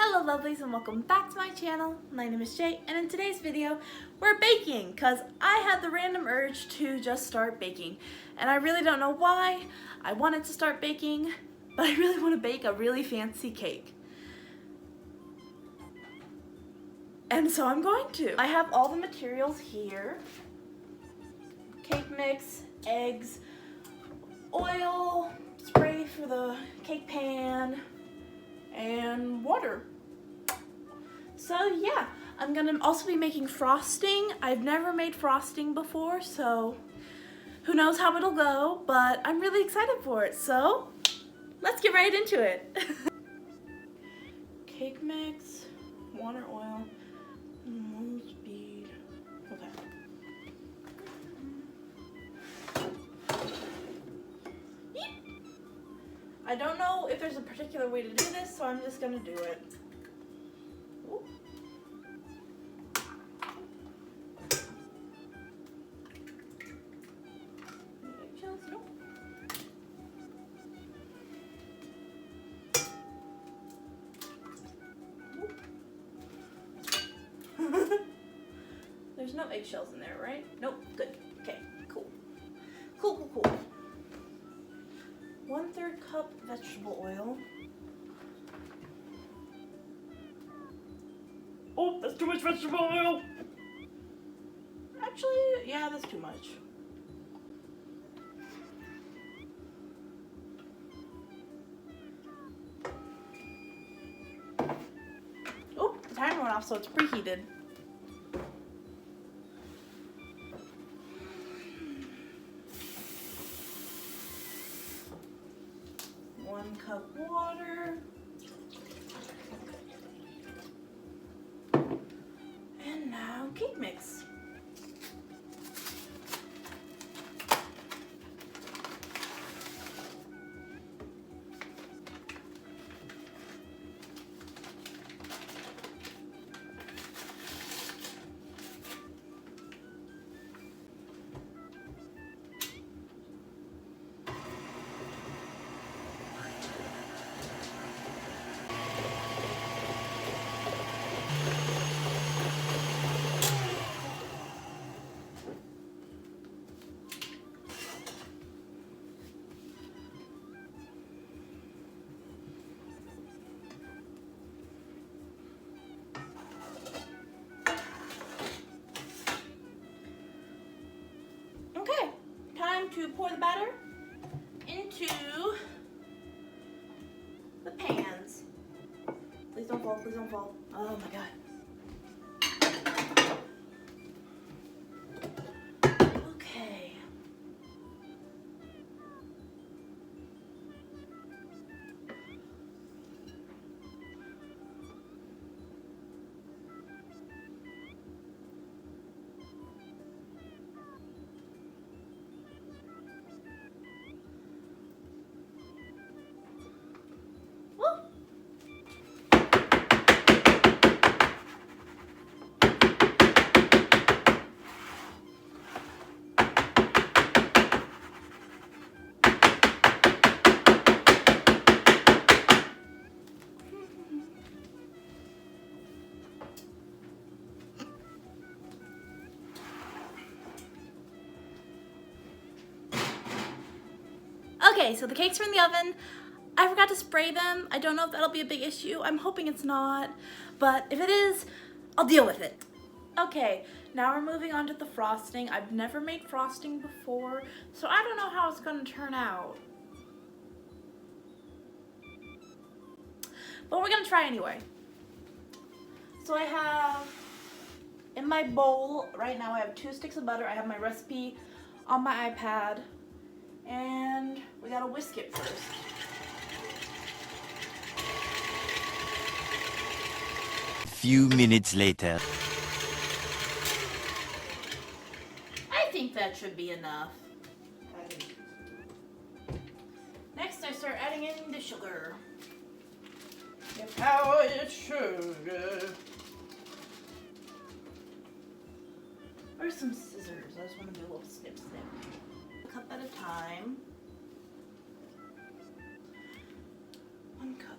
Hello lovelies and welcome back to my channel. My name is Jay and in today's video we're baking because I had the random urge to just start baking and I really don't know why I wanted to start baking, but I really want to bake a really fancy cake. And so I'm going to. I have all the materials here. Cake mix, eggs, oil, spray for the cake pan, and water. So yeah, I'm gonna also be making frosting. I've never made frosting before, so who knows how it'll go, but I'm really excited for it. So let's get right into it. Cake mix, water, oil, and rose bead. Okay. I don't know if there's a particular way to do this, so I'm just gonna do it. Ooh. There's no eggshells in there, right? Nope, good. Okay, cool. Cool. 1/3 cup vegetable oil. Oh, that's too much vegetable oil! Actually, yeah, that's too much. Oh, the timer went off, so it's preheated. One cup water. And now cake mix. To pour the batter into the pans. Please don't fall, please don't fall. Oh my god. Okay. Okay, so the cakes are in the oven. I forgot to spray them. I don't know if that'll be a big issue. I'm hoping it's not, but if it is, I'll deal with it. Okay, now we're moving on to the frosting. I've never made frosting before, so I don't know how it's gonna turn out. But we're gonna try anyway. So I have, in my bowl right now, I have 2 sticks of butter. I have my recipe on my iPad. And we gotta whisk it first. Few minutes later. I think that should be enough. Next I start adding in the sugar. The powdered sugar. Or some scissors. I just want to do a little snip. A cup at a time. 1 cup.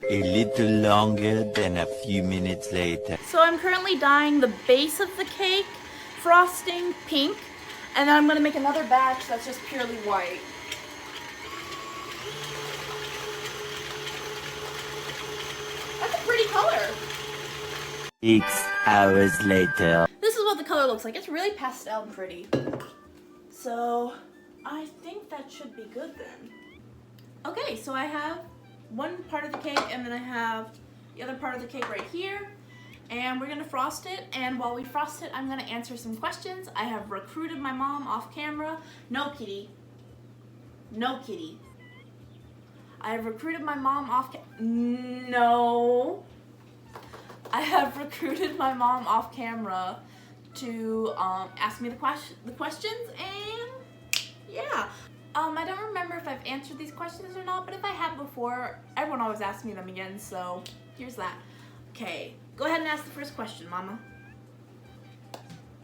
A little longer than a few minutes later. So I'm currently dyeing the base of the cake, frosting pink, and then I'm gonna make another batch that's just purely white. That's a pretty color. 6 hours later. This is what the color looks like. It's really pastel and pretty. So I think that should be good then. Okay, so I have one part of the cake and then I have the other part of the cake right here. And we're gonna frost it, and while we frost it, I'm gonna answer some questions. I have recruited my mom off camera. No, kitty. No, kitty. I have recruited my mom off No. I have recruited my mom off camera to ask me the questions, and yeah. I don't remember if I've answered these questions or not, but if I have before, everyone always asks me them again, so here's that. Okay, go ahead and ask the first question, Mama.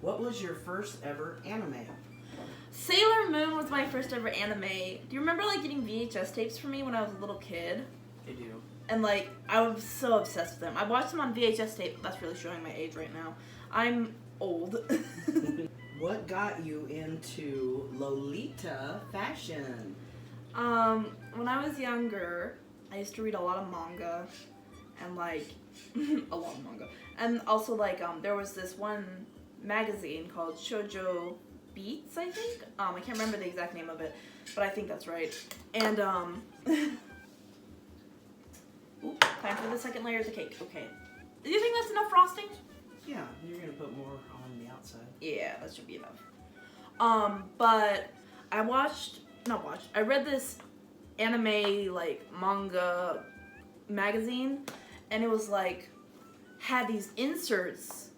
What was your first ever anime? Sailor Moon was my first ever anime. Do you remember like getting VHS tapes for me when I was a little kid? I do. And like, I was so obsessed with them. I watched them on VHS tape. That's really showing my age right now. I'm old. What got you into Lolita Fashion? When I was younger, I used to read a lot of manga. And like, a lot of manga. And also like, there was this one magazine called Shoujo Beats, I think. I can't remember the exact name of it, but I think that's right. And, ooh, time for the second layer of the cake. Okay. Do you think that's enough frosting? Yeah, you're gonna put more on the outside. Yeah, that should be enough. But I read this anime, like, manga magazine, and it was like, had these inserts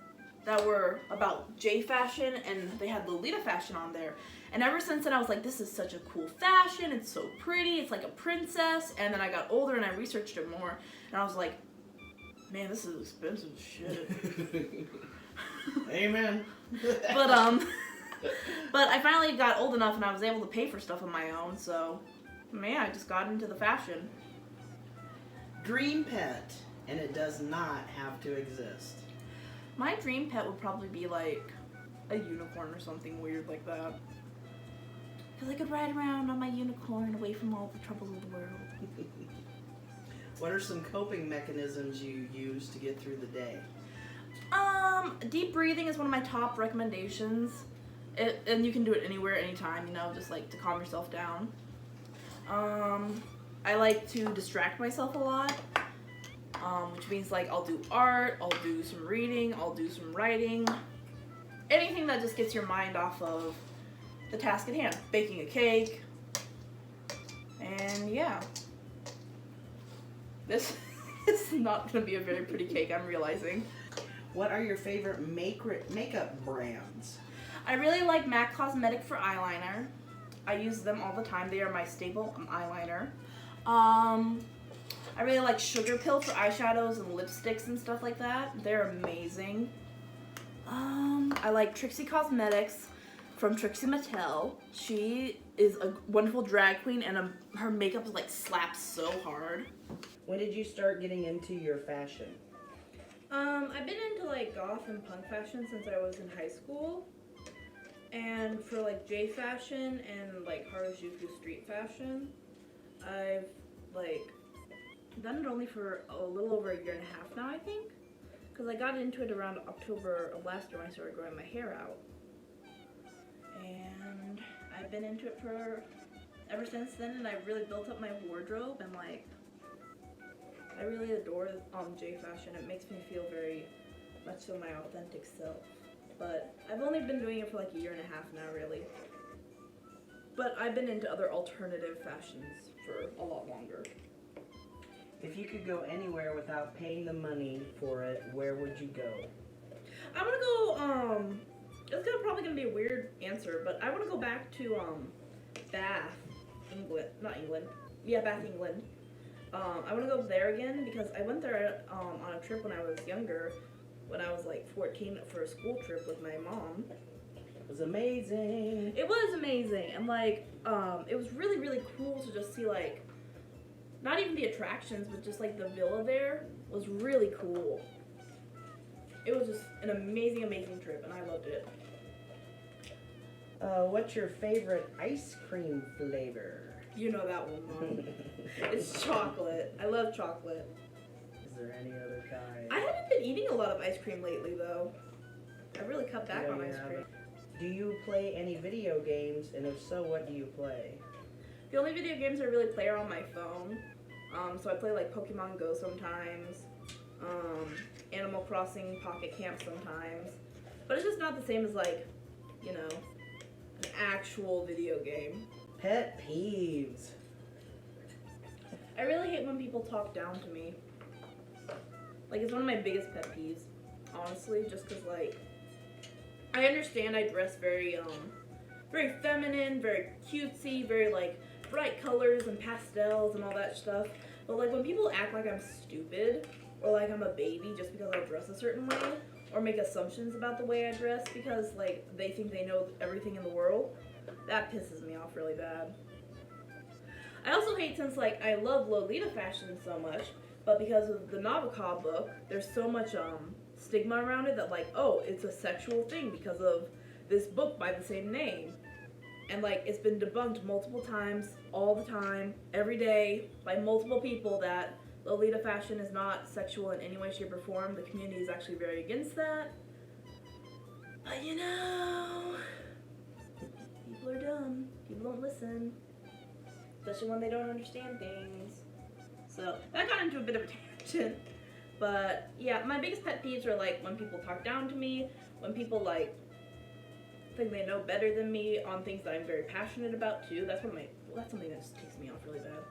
that were about J fashion, and they had Lolita Fashion on there. And ever since then I was like, this is such a cool fashion, it's so pretty, it's like a princess. And then I got older and I researched it more, and I was like, man, this is expensive shit. Amen. But I finally got old enough and I was able to pay for stuff on my own, so man, I just got into the fashion. Dream pet, and it does not have to exist. My dream pet would probably be like a unicorn or something weird like that. Because I could ride around on my unicorn away from all the troubles of the world. What are some coping mechanisms you use to get through the day? Deep breathing is one of my top recommendations. And you can do it anywhere, anytime, you know, just like to calm yourself down. I like to distract myself a lot. Which means like I'll do art, I'll do some reading, I'll do some writing. Anything that just gets your mind off of the task at hand. Baking a cake. And yeah. This is not going to be a very pretty cake, I'm realizing. What are your favorite makeup brands? I really like MAC Cosmetic for eyeliner. I use them all the time. They are my staple eyeliner. I really like Sugar Pill for eyeshadows and lipsticks and stuff like that. They're amazing. I like Trixie Cosmetics from Trixie Mattel. She is a wonderful drag queen, and her makeup like slaps so hard. When did you start getting into your fashion? I've been into like goth and punk fashion since I was in high school. And for like J fashion and like Harajuku street fashion, I've like done it only for a little over a year and a half now, I think. Because I got into it around October of last year when I started growing my hair out. And I've been into it for ever since then, and I've really built up my wardrobe, and like I really adore J fashion. It makes me feel very much so my authentic self. But I've only been doing it for like a year and a half now, really. But I've been into other alternative fashions for a lot longer. If you could go anywhere without paying the money for it, where would you go? I'm gonna go, it's probably gonna be a weird answer, but I wanna go back to, Bath, England, not England, yeah, Bath, England. I wanna go there again because I went there, on a trip when I was younger, when I was like 14 for a school trip with my mom. It was amazing. It was amazing, and like, it was really, really cool to just see like not even the attractions, but just like the villa there was really cool. It was just an amazing, amazing trip, and I loved it. What's your favorite ice cream flavor? You know that one, Mom. It's chocolate. I love chocolate. Is there any other kind? I haven't been eating a lot of ice cream lately, though. I really cut back on ice cream. Do you play any video games, and if so, what do you play? The only video games I really play are on my phone. So I play like Pokemon Go sometimes, Animal Crossing Pocket Camp sometimes. But it's just not the same as like, you know, an actual video game. Pet peeves. I really hate when people talk down to me. Like, it's one of my biggest pet peeves, honestly, just because, like, I understand I dress very feminine, very cutesy, very, like, bright colors and pastels and all that stuff. But, like, when people act like I'm stupid or like I'm a baby just because I dress a certain way or make assumptions about the way I dress because, like, they think they know everything in the world, that pisses me off really bad. I also hate since, like, I love Lolita Fashion so much, but because of the Nabokov book, there's so much stigma around it that, like, oh, it's a sexual thing because of this book by the same name. And, like, it's been debunked multiple times, all the time, every day, by multiple people that Lolita Fashion is not sexual in any way, shape, or form. The community is actually very against that. But, you know, people are dumb. People don't listen. Especially when they don't understand things. So, that got into a bit of a tangent. But, yeah, my biggest pet peeves are, like, when people talk down to me, when people, like, think they know better than me on things that I'm very passionate about, too. That's something that just takes me off really bad.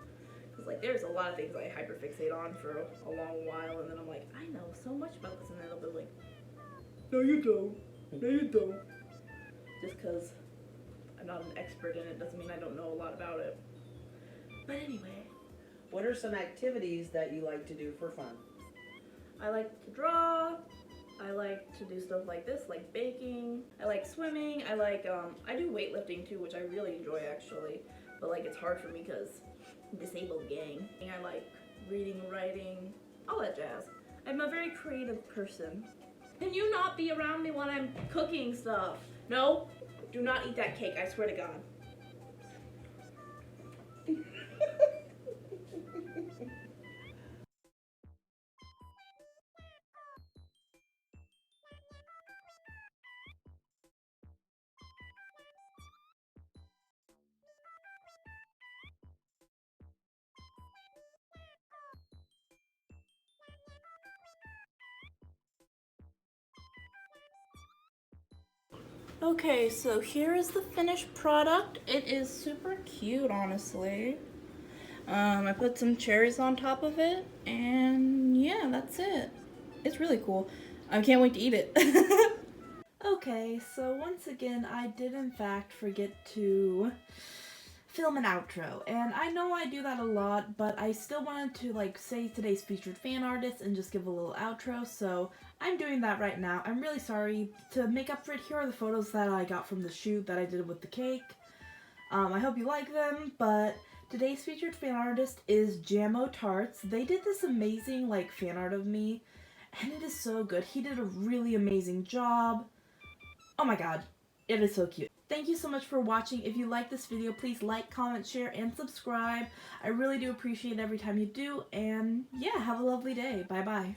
Because, like, there's a lot of things I hyperfixate on for a long while, and then I'm like, I know so much about this, and then they'll be like, no, you don't. No, you don't. Just because I'm not an expert in it doesn't mean I don't know a lot about it. But anyway. What are some activities that you like to do for fun? I like to draw. I like to do stuff like this, like baking. I like swimming. I like, I do weightlifting too, which I really enjoy actually. But like, it's hard for me because I'm disabled gang. And I like reading, writing, all that jazz. I'm a very creative person. Can you not be around me when I'm cooking stuff? No, do not eat that cake, I swear to God. Okay, so here is the finished product. It is super cute, honestly. I put some cherries on top of it, and yeah, that's it. It's really cool. I can't wait to eat it. Okay, so once again, I did in fact forget to film an outro, and I know I do that a lot, but I still wanted to like say today's featured fan artist and just give a little outro, so I'm doing that right now. I'm really sorry. To make up for it, here are the photos that I got from the shoot that I did with the cake. I hope you like them, but today's featured fan artist is Jamo Tarts. They did this amazing like fan art of me, and it is so good. He did a really amazing job. Oh my god, it is so cute. Thank you so much for watching. If you like this video, please like, comment, share, and subscribe. I really do appreciate it every time you do, and yeah, have a lovely day. Bye-bye.